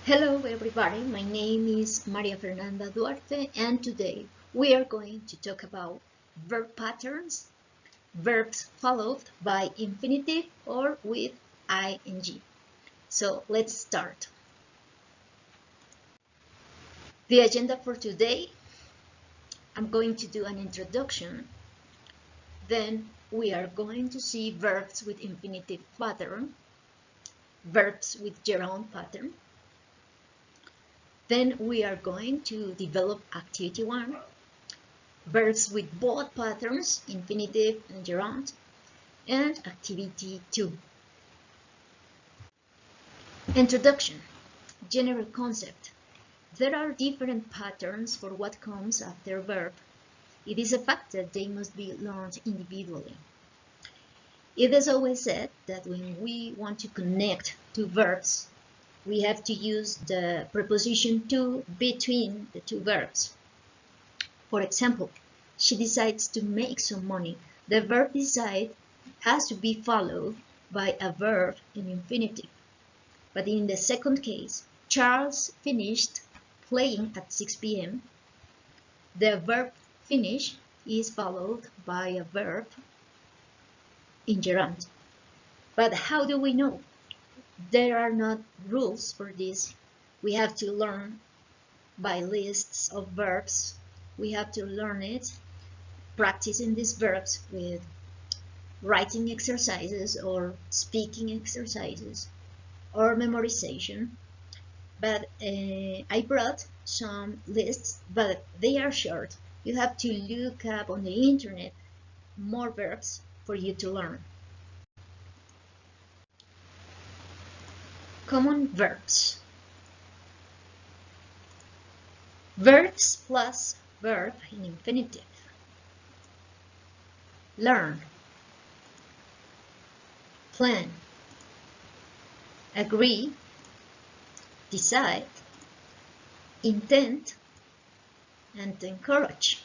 Hello everybody, my name is Maria Fernanda Duarte and today we are going to talk about verb patterns, verbs followed by infinitive or with ing. So let's start. The agenda for today, I'm going to do an introduction, then we are going to see verbs with infinitive pattern, verbs with gerund pattern. Then we are going to develop activity 1, verbs with both patterns, infinitive and gerund, and activity 2. Introduction. General concept. There are different patterns for what comes after a verb. It is a fact that they must be learned individually. It is always said that when we want to connect two verbs, we have to use the preposition to between the two verbs. For example, she decides to make some money. The verb decide has to be followed by a verb in infinitive. But in the second case, Charles finished playing at 6 p.m. The verb finish is followed by a verb in gerund. But how do we know? There are not rules for this. We have to learn by lists of verbs. We have to learn it, practicing these verbs with writing exercises or speaking exercises or memorization. But I brought some lists, but they are short. You have to look up on the internet more verbs for you to learn. Common verbs. Verbs plus verb in infinitive. Learn, plan, agree, decide, intend, and encourage.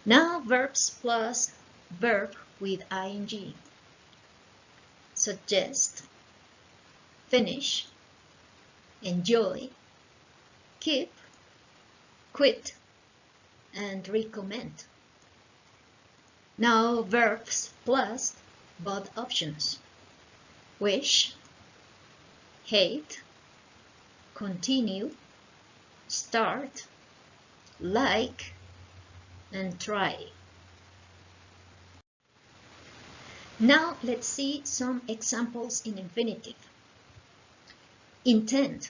Now verbs plus verb with ing. Suggest, finish, enjoy, keep, quit, and recommend. Now verbs plus both options. Wish, hate, continue, start, like, and try. Now let's see some examples in infinitive. Intend.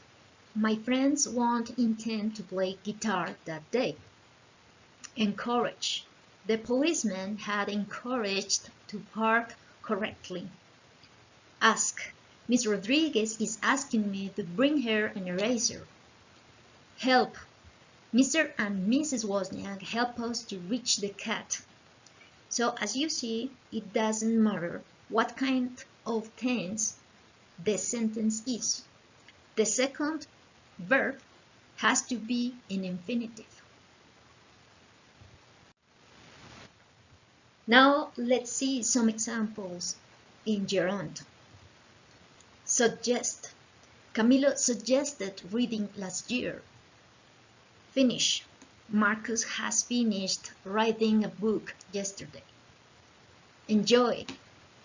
My friends won't intend to play guitar that day. Encourage. The policeman had encouraged to park correctly. Ask. Miss Rodriguez is asking me to bring her an eraser. Help. Mr. and Mrs. Wozniak help us to reach the cat. So as you see, it doesn't matter what kind of tense the sentence is. The second verb has to be in infinitive. Now let's see some examples in gerund. Suggest. Camilo suggested reading last year. Finish. Marcus has finished writing a book yesterday. Enjoy.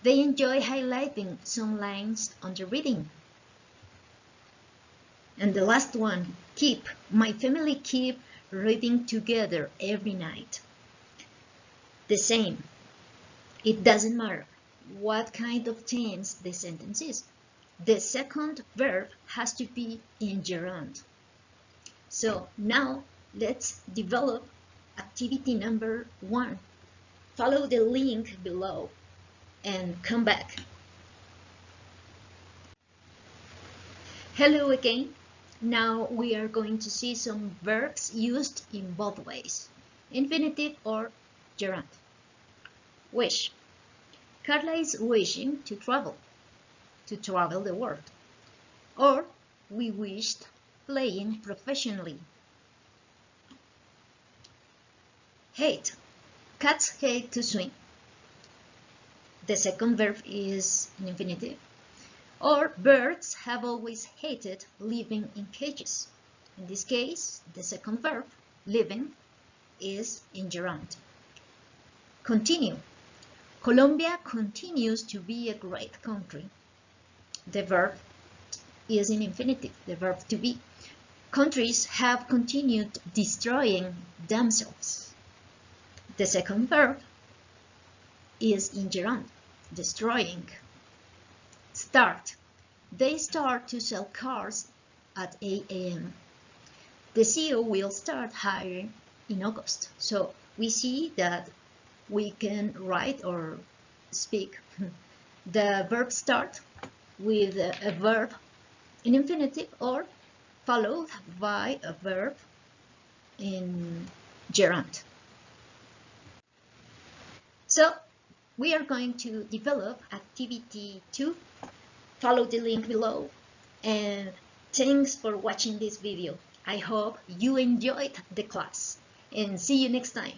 They enjoy highlighting some lines on the reading. And the last one, keep. My family keep reading together every night. The same. It doesn't matter what kind of tense the sentence is. The second verb has to be in gerund. So now let's develop activity number 1. Follow the link below and come back. Hello again. Now we are going to see some verbs used in both ways, infinitive or gerund. Wish. Carla is wishing to travel the world. Or we wished playing professionally. Hate. Cats hate to swim. The second verb is in infinitive. Or birds have always hated living in cages. In this case, the second verb, living, is in gerund. Continue. Colombia continues to be a great country. The verb is in infinitive, the verb to be. Countries have continued destroying themselves. The second verb is in gerund, destroying. Start. They start to sell cars at 8 a.m. The CEO will start hiring in August. So we see that we can write or speak the verb start with a verb in infinitive or followed by a verb in gerund. So we are going to develop activity 2. Follow the link below, and thanks for watching this video. I hope you enjoyed the class, and see you next time.